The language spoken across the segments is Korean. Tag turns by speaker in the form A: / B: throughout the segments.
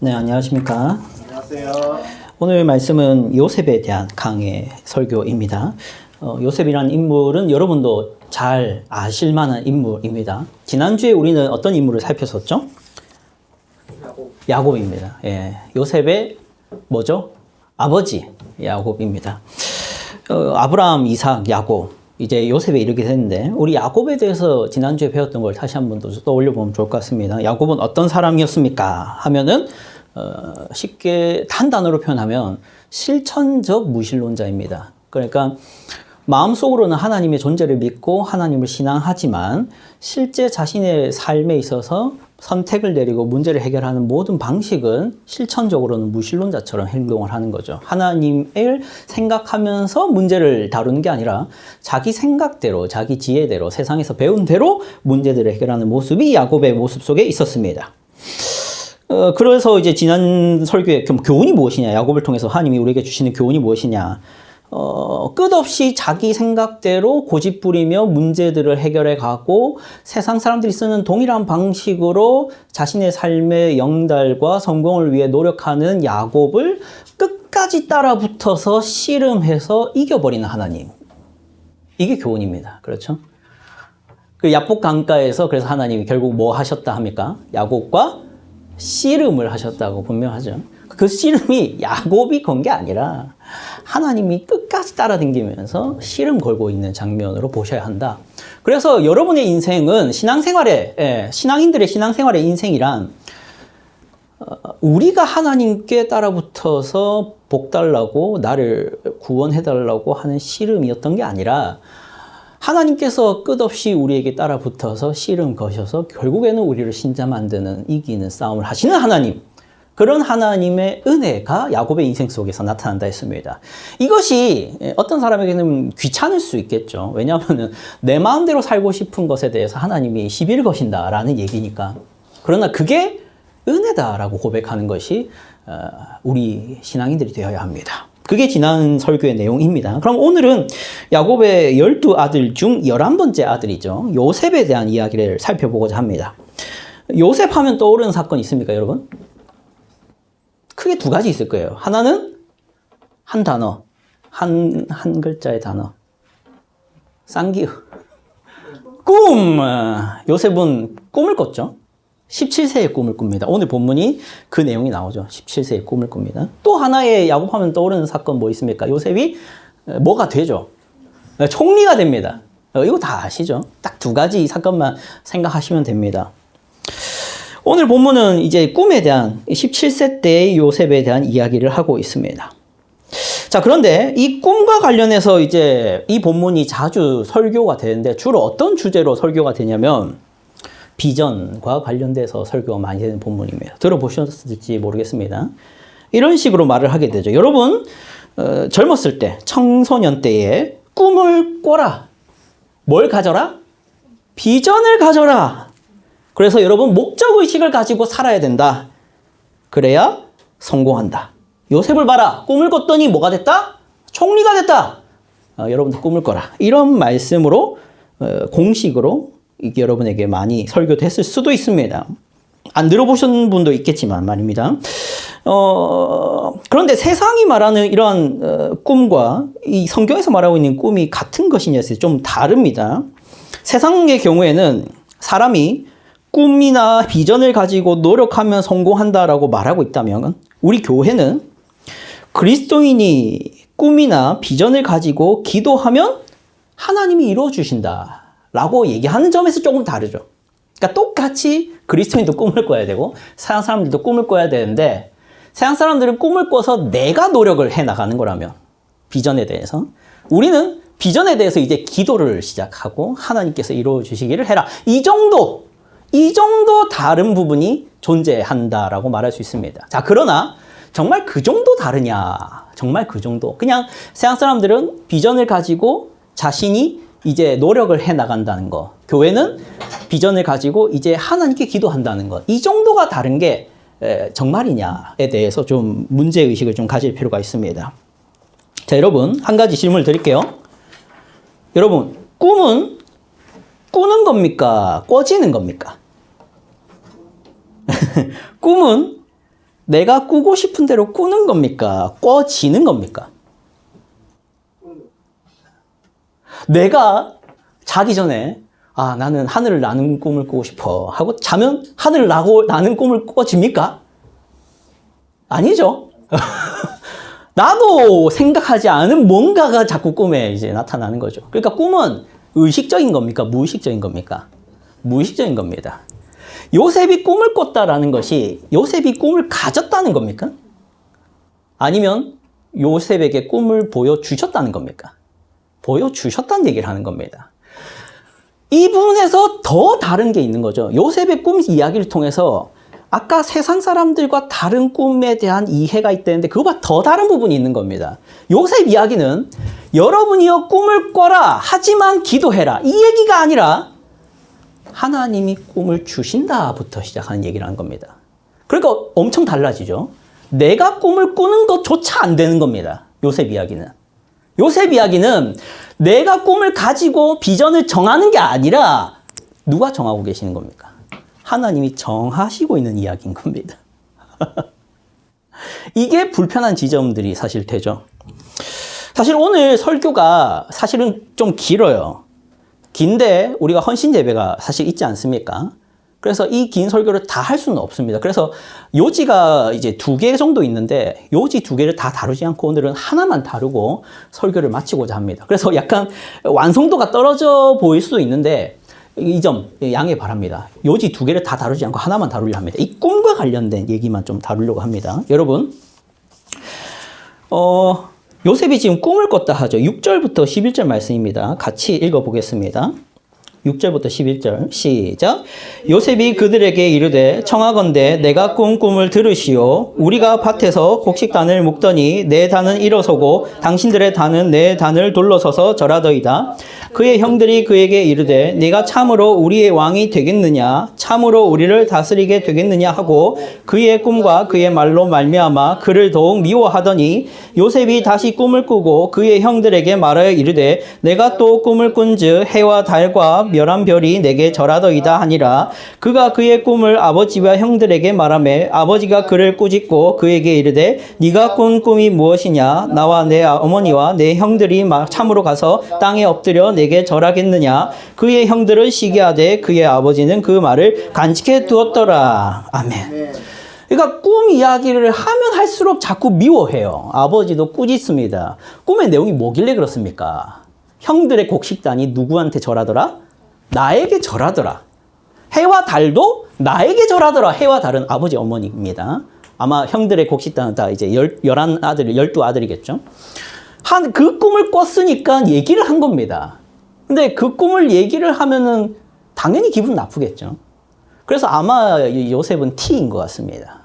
A: 네, 안녕하십니까.
B: 안녕하세요.
A: 오늘 말씀은 요셉에 대한 강의 설교입니다. 요셉이라는 인물은 여러분도 잘 아실 만한 인물입니다. 지난주에 우리는 어떤 인물을 살폈었죠? 야곱입니다. 예, 요셉의 뭐죠? 아버지 야곱입니다. 아브라함, 이삭, 야곱. 이제 요셉에 이르게 됐는데 우리 야곱에 대해서 지난주에 배웠던 걸 다시 한번 더 떠올려 보면 좋을 것 같습니다. 야곱은 어떤 사람이었습니까? 하면은 쉽게 한 단어로 표현하면 실천적 무신론자입니다. 그러니까 마음속으로는 하나님의 존재를 믿고 하나님을 신앙하지만 실제 자신의 삶에 있어서 선택을 내리고 문제를 해결하는 모든 방식은 실천적으로는 무신론자처럼 행동을 하는 거죠. 하나님을 생각하면서 문제를 다루는 게 아니라 자기 생각대로, 자기 지혜대로, 세상에서 배운 대로 문제들을 해결하는 모습이 야곱의 모습 속에 있었습니다. 그래서 이제 지난 설교에 교훈이 무엇이냐, 야곱을 통해서 하나님이 우리에게 주시는 교훈이 무엇이냐, 끝없이 자기 생각대로 고집부리며 문제들을 해결해 가고 세상 사람들이 쓰는 동일한 방식으로 자신의 삶의 영달과 성공을 위해 노력하는 야곱을 끝까지 따라붙어서 씨름해서 이겨버리는 하나님. 이게 교훈입니다. 그렇죠? 그 야복 강가에서 그래서 하나님이 결국 뭐 하셨다 합니까? 야곱과 씨름을 하셨다고 분명하죠. 그 씨름이 야곱이 건 게 아니라 하나님이 끝까지 따라다니면서 씨름 걸고 있는 장면으로 보셔야 한다. 그래서 여러분의 인생은 신앙인들의 신앙생활의 인생이란 우리가 하나님께 따라붙어서 복 달라고 나를 구원해달라고 하는 씨름이었던 게 아니라 하나님께서 끝없이 우리에게 따라붙어서 씨름 거셔서 결국에는 우리를 신자 만드는 이기는 싸움을 하시는 하나님, 그런 하나님의 은혜가 야곱의 인생 속에서 나타난다 했습니다. 이것이 어떤 사람에게는 귀찮을 수 있겠죠. 왜냐하면 내 마음대로 살고 싶은 것에 대해서 하나님이 시비를 거신다라는 얘기니까. 그러나 그게 은혜다라고 고백하는 것이 우리 신앙인들이 되어야 합니다. 그게 지난 설교의 내용입니다. 그럼 오늘은 야곱의 12아들 중 11번째 아들이죠. 요셉에 대한 이야기를 살펴보고자 합니다. 요셉 하면 떠오르는 사건 있습니까, 여러분? 크게 두 가지 있을 거예요. 하나는 한 단어, 한 글자의 단어. 쌍기읒. 꿈! 요셉은 꿈을 꿨죠. 17세의 꿈을 꿉니다. 오늘 본문이 그 내용이 나오죠. 17세의 꿈을 꿉니다. 또 하나의 야곱하면 떠오르는 사건 뭐 있습니까? 요셉이 뭐가 되죠? 총리가 됩니다. 이거 다 아시죠? 딱 두 가지 사건만 생각하시면 됩니다. 오늘 본문은 이제 꿈에 대한 17세 때의 요셉에 대한 이야기를 하고 있습니다. 자, 그런데 이 꿈과 관련해서 이제 이 본문이 자주 설교가 되는데 주로 어떤 주제로 설교가 되냐면 비전과 관련돼서 설교가 많이 되는 본문입니다. 들어보셨을지 모르겠습니다. 이런 식으로 말을 하게 되죠. 여러분, 젊었을 때, 청소년 때에 꿈을 꿔라. 뭘 가져라? 비전을 가져라. 그래서 여러분, 목적의식을 가지고 살아야 된다. 그래야 성공한다. 요셉을 봐라. 꿈을 꿨더니 뭐가 됐다? 총리가 됐다. 여러분도 꿈을 꿔라. 이런 말씀으로, 공식으로 이게 여러분에게 많이 설교됐을 수도 있습니다. 안 들어보신 분도 있겠지만 말입니다. 그런데 세상이 말하는 이러한 꿈과 이 성경에서 말하고 있는 꿈이 같은 것이냐에 좀 다릅니다. 세상의 경우에는 사람이 꿈이나 비전을 가지고 노력하면 성공한다라고 말하고 있다면 우리 교회는 그리스도인이 꿈이나 비전을 가지고 기도하면 하나님이 이루어 주신다 라고 얘기하는 점에서 조금 다르죠. 그러니까 똑같이 그리스도인도 꿈을 꿔야 되고 세상 사람들도 꿈을 꿔야 되는데 세상 사람들은 꿈을 꿔서 내가 노력을 해나가는 거라면 비전에 대해서 우리는 비전에 대해서 이제 기도를 시작하고 하나님께서 이루어 주시기를 해라. 이 정도 다른 부분이 존재한다라고 말할 수 있습니다. 자, 그러나 정말 그 정도 다르냐? 정말 그 정도. 그냥 세상 사람들은 비전을 가지고 자신이 이제 노력을 해 나간다는 거. 교회는 비전을 가지고 이제 하나님께 기도한다는 것. 이 정도가 다른 게 정말이냐에 대해서 좀 문제의식을 좀 가질 필요가 있습니다. 자, 여러분, 한 가지 질문을 드릴게요. 여러분, 꿈은 꾸는 겁니까? 꿔지는 겁니까? 꿈은 내가 꾸고 싶은 대로 꾸는 겁니까? 꿔지는 겁니까? 내가 자기 전에 나는 하늘을 나는 꿈을 꾸고 싶어 하고 자면 하늘을 나는 꿈을 꿔집니까? 아니죠. 나도 생각하지 않은 뭔가가 자꾸 꿈에 이제 나타나는 거죠. 그러니까 꿈은 의식적인 겁니까? 무의식적인 겁니까? 무의식적인 겁니다. 요셉이 꿈을 꿨다라는 것이 요셉이 꿈을 가졌다는 겁니까? 아니면 요셉에게 꿈을 보여주셨다는 겁니까? 보여주셨다는 얘기를 하는 겁니다. 이 부분에서 더 다른 게 있는 거죠. 요셉의 꿈 이야기를 통해서 아까 세상 사람들과 다른 꿈에 대한 이해가 있다는데 그거보다 더 다른 부분이 있는 겁니다. 요셉 이야기는 여러분이여 꿈을 꿔라 하지만 기도해라 이 얘기가 아니라 하나님이 꿈을 주신다부터 시작하는 얘기를 하는 겁니다. 그러니까 엄청 달라지죠. 내가 꿈을 꾸는 것조차 안 되는 겁니다. 요셉 이야기는. 요셉 이야기는 내가 꿈을 가지고 비전을 정하는 게 아니라 누가 정하고 계시는 겁니까? 하나님이 정하시고 있는 이야기인 겁니다. 이게 불편한 지점들이 사실 되죠. 사실 오늘 설교가 사실은 좀 길어요. 긴데 우리가 헌신 예배가 사실 있지 않습니까? 그래서 이 긴 설교를 다 할 수는 없습니다. 그래서 요지가 이제 2개 정도 있는데 요지 2개를 다 다루지 않고 오늘은 하나만 다루고 설교를 마치고자 합니다. 그래서 약간 완성도가 떨어져 보일 수도 있는데 이 점 양해 바랍니다. 요지 2개를 다 다루지 않고 하나만 다루려 합니다. 이 꿈과 관련된 얘기만 좀 다루려고 합니다. 여러분, 요셉이 지금 꿈을 꿨다 하죠. 6절부터 11절 말씀입니다. 같이 읽어보겠습니다. 6절부터 11절 시작. 요셉이 그들에게 이르되 청하건대 내가 꾼 꿈을 들으시오. 우리가 밭에서 곡식단을 묶더니 내 단은 일어서고 당신들의 단은 내 단을 둘러서서 절하더이다. 그의 형들이 그에게 이르되 네가 참으로 우리의 왕이 되겠느냐 참으로 우리를 다스리게 되겠느냐 하고 그의 꿈과 그의 말로 말미암아 그를 더욱 미워하더니 요셉이 다시 꿈을 꾸고 그의 형들에게 말하여 이르되 내가 또 꿈을 꾼즉 해와 달과 멸한 별이 내게 절하더이다 하니라. 그가 그의 꿈을 아버지와 형들에게 말하매 아버지가 그를 꾸짖고 그에게 이르되 네가 꾼 꿈이 무엇이냐 나와 내 어머니와 내 형들이 참으로 가서 땅에 엎드려 내게 절하겠느냐. 그의 형들은 시기하되 그의 아버지는 그 말을 간직해 두었더라. 아멘. 그러니까 꿈 이야기를 하면 할수록 자꾸 미워해요. 아버지도 꾸짖습니다. 꿈의 내용이 뭐길래 그렇습니까? 형들의 곡식단이 누구한테 절하더라? 나에게 절하더라. 해와 달도 나에게 절하더라. 해와 달은 아버지 어머니입니다. 아마 형들의 곡식단은 다 이제 12아들이겠죠. 그 꿈을 꿨으니까 얘기를 한 겁니다. 근데 그 꿈을 얘기를 하면은 당연히 기분 나쁘겠죠. 그래서 아마 요셉은 T인 것 같습니다.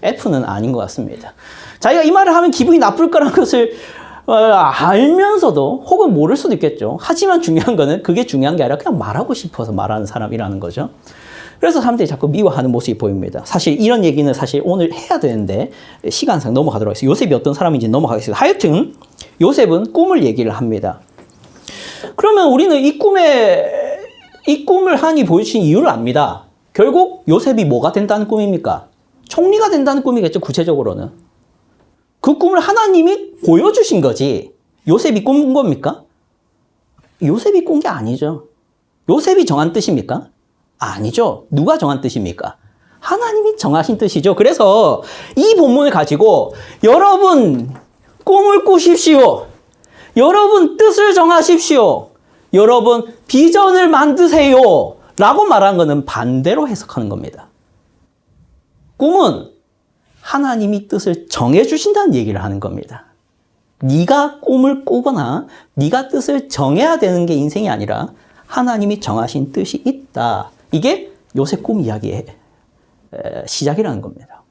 A: F는 아닌 것 같습니다. 자기가 이 말을 하면 기분이 나쁠 거라는 것을 알면서도 혹은 모를 수도 있겠죠. 하지만 중요한 거는 그게 중요한 게 아니라 그냥 말하고 싶어서 말하는 사람이라는 거죠. 그래서 사람들이 자꾸 미워하는 모습이 보입니다. 사실 이런 얘기는 사실 오늘 해야 되는데 시간상 넘어가도록 하겠습니다. 요셉이 어떤 사람인지 넘어가겠습니다. 하여튼 요셉은 꿈을 얘기를 합니다. 그러면 우리는 이 꿈을 하니 보여주신 이유를 압니다. 결국 요셉이 뭐가 된다는 꿈입니까? 총리가 된다는 꿈이겠죠, 구체적으로는. 그 꿈을 하나님이 보여주신 거지. 요셉이 꾼 겁니까? 요셉이 꾼 게 아니죠. 요셉이 정한 뜻입니까? 아니죠. 누가 정한 뜻입니까? 하나님이 정하신 뜻이죠. 그래서 이 본문을 가지고 여러분 꿈을 꾸십시오. 여러분 뜻을 정하십시오. 여러분 비전을 만드세요. 라고 말하는 것은 반대로 해석하는 겁니다. 꿈은 하나님이 뜻을 정해주신다는 얘기를 하는 겁니다. 네가 꿈을 꾸거나 네가 뜻을 정해야 되는 게 인생이 아니라 하나님이 정하신 뜻이 있다. 이게 요셉 꿈 이야기의 시작이라는 겁니다.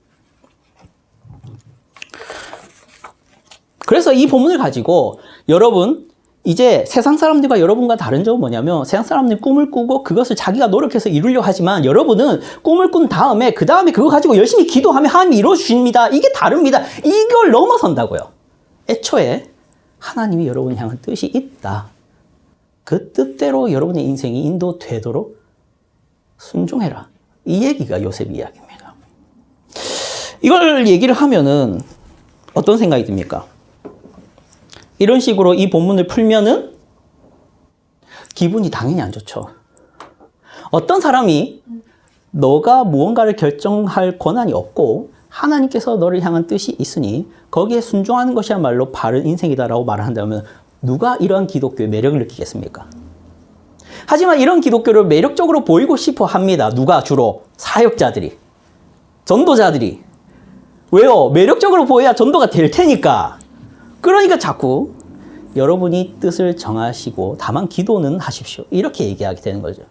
A: 그래서 이 본문을 가지고 여러분 이제 세상 사람들과 여러분과 다른 점은 뭐냐면 세상 사람들이 꿈을 꾸고 그것을 자기가 노력해서 이루려고 하지만 여러분은 꿈을 꾼 다음에 그 다음에 그거 가지고 열심히 기도하면 하나님이 이루어주십니다. 이게 다릅니다. 이걸 넘어선다고요. 애초에 하나님이 여러분을 향한 뜻이 있다. 그 뜻대로 여러분의 인생이 인도되도록 순종해라. 이 얘기가 요셉 이야기입니다. 이걸 얘기를 하면은 어떤 생각이 듭니까? 이런 식으로 이 본문을 풀면은 기분이 당연히 안 좋죠. 어떤 사람이 너가 무언가를 결정할 권한이 없고 하나님께서 너를 향한 뜻이 있으니 거기에 순종하는 것이야말로 바른 인생이다라고 말을 한다면 누가 이러한 기독교의 매력을 느끼겠습니까? 하지만 이런 기독교를 매력적으로 보이고 싶어 합니다. 누가? 주로 사역자들이, 전도자들이. 왜요? 매력적으로 보여야 전도가 될 테니까. 그러니까 자꾸 여러분이 뜻을 정하시고 다만 기도는 하십시오. 이렇게 얘기하게 되는 거죠.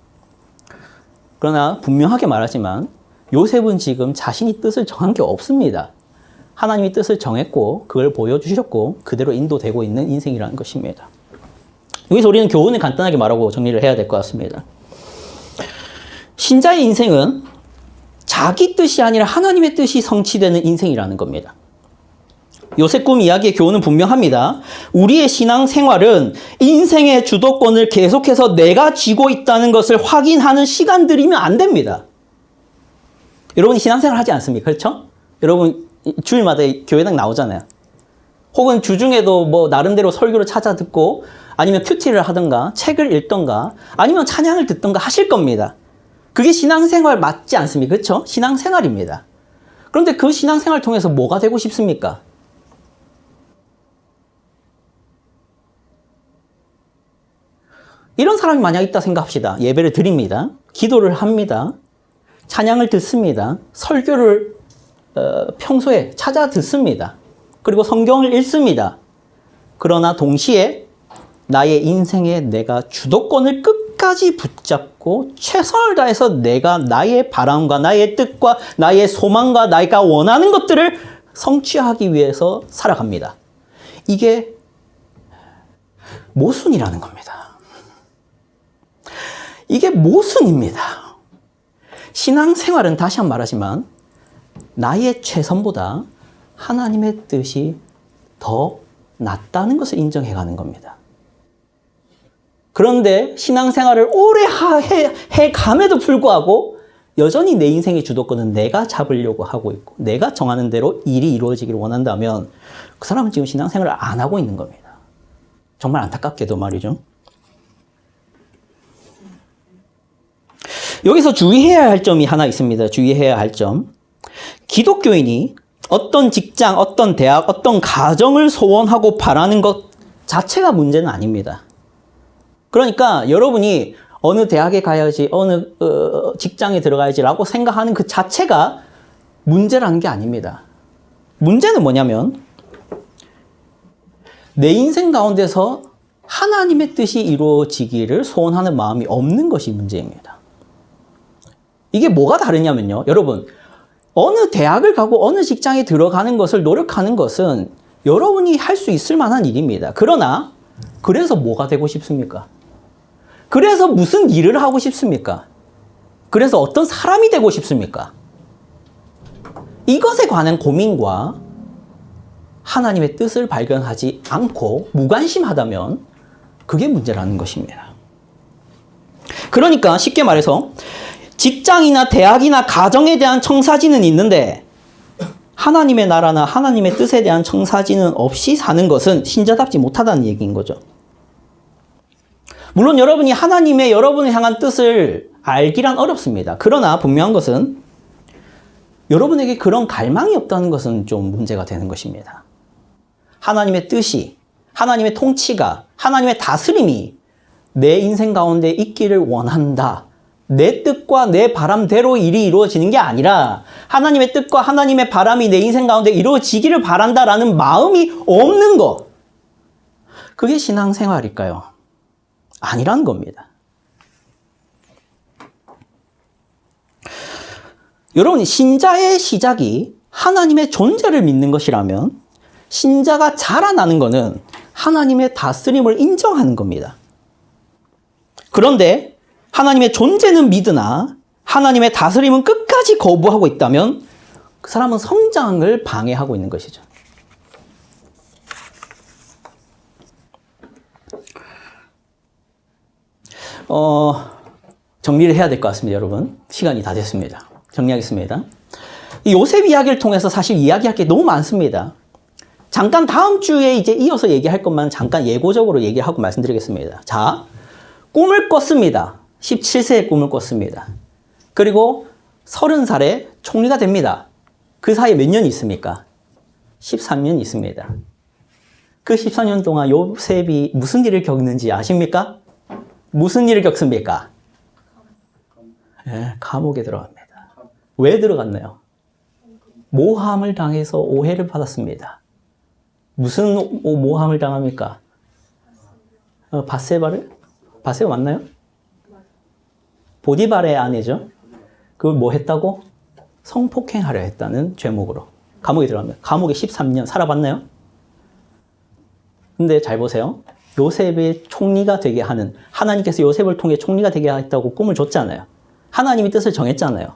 A: 그러나 분명하게 말하지만 요셉은 지금 자신이 뜻을 정한 게 없습니다. 하나님이 뜻을 정했고 그걸 보여주셨고 그대로 인도되고 있는 인생이라는 것입니다. 여기서 우리는 교훈을 간단하게 말하고 정리를 해야 될 것 같습니다. 신자의 인생은 자기 뜻이 아니라 하나님의 뜻이 성취되는 인생이라는 겁니다. 요셉 꿈 이야기의 교훈은 분명합니다. 우리의 신앙 생활은 인생의 주도권을 계속해서 내가 쥐고 있다는 것을 확인하는 시간들이면 안 됩니다. 여러분이 신앙생활 하지 않습니까? 그렇죠? 여러분 주일마다 교회당 나오잖아요. 혹은 주중에도 뭐 나름대로 설교를 찾아 듣고 아니면 큐티를 하든가 책을 읽던가 아니면 찬양을 듣던가 하실 겁니다. 그게 신앙생활 맞지 않습니까? 그렇죠? 신앙생활입니다. 그런데 그 신앙생활을 통해서 뭐가 되고 싶습니까? 이런 사람이 만약 있다 생각합시다. 예배를 드립니다. 기도를 합니다. 찬양을 듣습니다. 설교를 평소에 찾아 듣습니다. 그리고 성경을 읽습니다. 그러나 동시에 나의 인생에 내가 주도권을 끝까지 붙잡고 최선을 다해서 내가 나의 바람과 나의 뜻과 나의 소망과 내가 원하는 것들을 성취하기 위해서 살아갑니다. 이게 모순이라는 겁니다. 이게 모순입니다. 신앙생활은 다시 한번 말하지만 나의 최선보다 하나님의 뜻이 더 낫다는 것을 인정해가는 겁니다. 그런데 신앙생활을 오래 해감에도 불구하고 여전히 내 인생의 주도권은 내가 잡으려고 하고 있고 내가 정하는 대로 일이 이루어지기를 원한다면 그 사람은 지금 신앙생활을 안 하고 있는 겁니다. 정말 안타깝게도 말이죠. 여기서 주의해야 할 점이 하나 있습니다. 주의해야 할 점. 기독교인이 어떤 직장, 어떤 대학, 어떤 가정을 소원하고 바라는 것 자체가 문제는 아닙니다. 그러니까 여러분이 어느 대학에 가야지, 어느 직장에 들어가야지라고 생각하는 그 자체가 문제라는 게 아닙니다. 문제는 뭐냐면 내 인생 가운데서 하나님의 뜻이 이루어지기를 소원하는 마음이 없는 것이 문제입니다. 이게 뭐가 다르냐면요. 여러분, 어느 대학을 가고 어느 직장에 들어가는 것을 노력하는 것은 여러분이 할 수 있을 만한 일입니다. 그러나 그래서 뭐가 되고 싶습니까? 그래서 무슨 일을 하고 싶습니까? 그래서 어떤 사람이 되고 싶습니까? 이것에 관한 고민과 하나님의 뜻을 발견하지 않고 무관심하다면 그게 문제라는 것입니다. 그러니까 쉽게 말해서 직장이나 대학이나 가정에 대한 청사진은 있는데 하나님의 나라나 하나님의 뜻에 대한 청사진은 없이 사는 것은 신자답지 못하다는 얘기인 거죠. 물론 여러분이 하나님의 여러분을 향한 뜻을 알기란 어렵습니다. 그러나 분명한 것은 여러분에게 그런 갈망이 없다는 것은 좀 문제가 되는 것입니다. 하나님의 뜻이, 하나님의 통치가, 하나님의 다스림이 내 인생 가운데 있기를 원한다. 내 뜻과 내 바람대로 일이 이루어지는 게 아니라 하나님의 뜻과 하나님의 바람이 내 인생 가운데 이루어지기를 바란다라는 마음이 없는 것. 그게 신앙생활일까요? 아니라는 겁니다. 여러분, 신자의 시작이 하나님의 존재를 믿는 것이라면 신자가 자라나는 것은 하나님의 다스림을 인정하는 겁니다. 그런데 하나님의 존재는 믿으나 하나님의 다스림은 끝까지 거부하고 있다면 그 사람은 성장을 방해하고 있는 것이죠. 정리를 해야 될 것 같습니다, 여러분. 시간이 다 됐습니다. 정리하겠습니다. 이 요셉 이야기를 통해서 사실 이야기할 게 너무 많습니다. 잠깐 다음 주에 이제 이어서 얘기할 것만 잠깐 예고적으로 얘기하고 말씀드리겠습니다. 자, 꿈을 꿨습니다. 17세에 꿈을 꿨습니다. 그리고 30살에 총리가 됩니다. 그 사이에 몇 년이 있습니까? 13년 있습니다. 그 14년 동안 요셉이 무슨 일을 겪는지 아십니까? 무슨 일을 겪습니까? 네, 감옥에 들어갑니다. 왜 들어갔나요? 모함을 당해서 오해를 받았습니다. 무슨 모함을 당합니까? 바세바를? 바세바 맞나요? 보디발의 아내죠. 그걸 뭐 했다고? 성폭행하려 했다는 죄목으로 감옥에 들어갑니다. 감옥에 13년 살아봤나요? 근데 잘 보세요. 요셉의 총리가 되게 하는, 하나님께서 요셉을 통해 총리가 되게 했다고 꿈을 줬잖아요. 하나님이 뜻을 정했잖아요.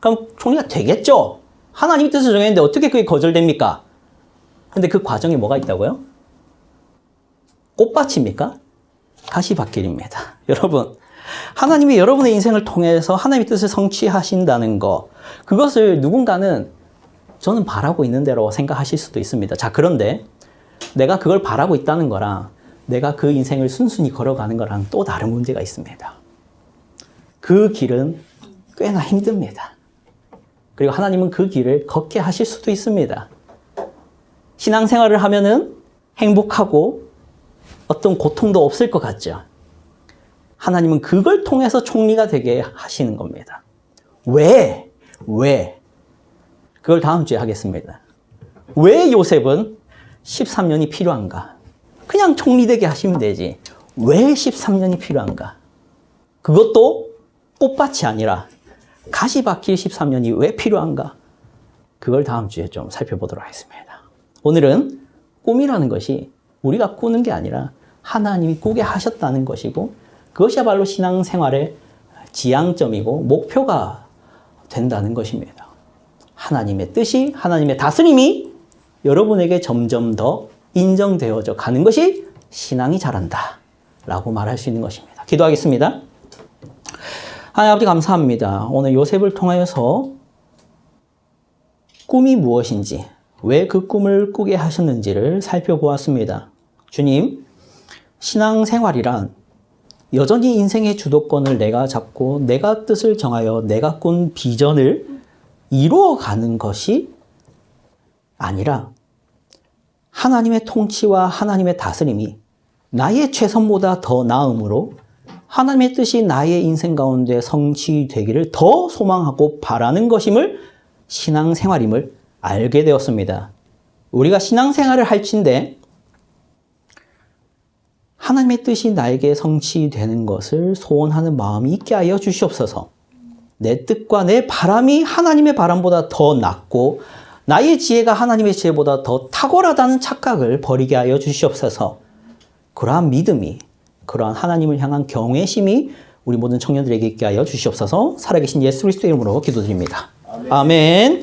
A: 그럼 총리가 되겠죠? 하나님이 뜻을 정했는데 어떻게 그게 거절됩니까? 근데 그 과정에 뭐가 있다고요? 꽃밭입니까? 가시밭길입니다. 여러분, 하나님이 여러분의 인생을 통해서 하나님의 뜻을 성취하신다는 거, 그것을 누군가는 저는 바라고 있는 대로 생각하실 수도 있습니다. 자, 그런데 내가 그걸 바라고 있다는 거랑 내가 그 인생을 순순히 걸어가는 거랑 또 다른 문제가 있습니다. 그 길은 꽤나 힘듭니다. 그리고 하나님은 그 길을 걷게 하실 수도 있습니다. 신앙생활을 하면은 행복하고 어떤 고통도 없을 것 같죠. 하나님은 그걸 통해서 총리가 되게 하시는 겁니다. 왜? 그걸 다음 주에 하겠습니다. 왜 요셉은 13년이 필요한가? 그냥 총리 되게 하시면 되지. 왜 13년이 필요한가? 그것도 꽃밭이 아니라 가시밭길 13년이 왜 필요한가? 그걸 다음 주에 좀 살펴보도록 하겠습니다. 오늘은 꿈이라는 것이 우리가 꾸는 게 아니라 하나님이 꾸게 하셨다는 것이고, 그것이야말로 신앙생활의 지향점이고 목표가 된다는 것입니다. 하나님의 뜻이, 하나님의 다스림이 여러분에게 점점 더 인정되어져 가는 것이 신앙이 자란다 라고 말할 수 있는 것입니다. 기도하겠습니다. 하나님 아버지 감사합니다. 오늘 요셉을 통하여서 꿈이 무엇인지, 왜 그 꿈을 꾸게 하셨는지를 살펴보았습니다. 주님, 신앙생활이란 여전히 인생의 주도권을 내가 잡고 내가 뜻을 정하여 내가 꾼 비전을 이루어가는 것이 아니라 하나님의 통치와 하나님의 다스림이 나의 최선보다 더 나음으로 하나님의 뜻이 나의 인생 가운데 성취되기를 더 소망하고 바라는 것임을, 신앙생활임을 알게 되었습니다. 우리가 신앙생활을 할진데 하나님의 뜻이 나에게 성취되는 것을 소원하는 마음이 있게 하여 주시옵소서. 내 뜻과 내 바람이 하나님의 바람보다 더 낫고 나의 지혜가 하나님의 지혜보다 더 탁월하다는 착각을 버리게 하여 주시옵소서. 그러한 믿음이, 그러한 하나님을 향한 경외심이 우리 모든 청년들에게 있게 하여 주시옵소서. 살아계신 예수 그리스도의 이름으로 기도드립니다. 아멘.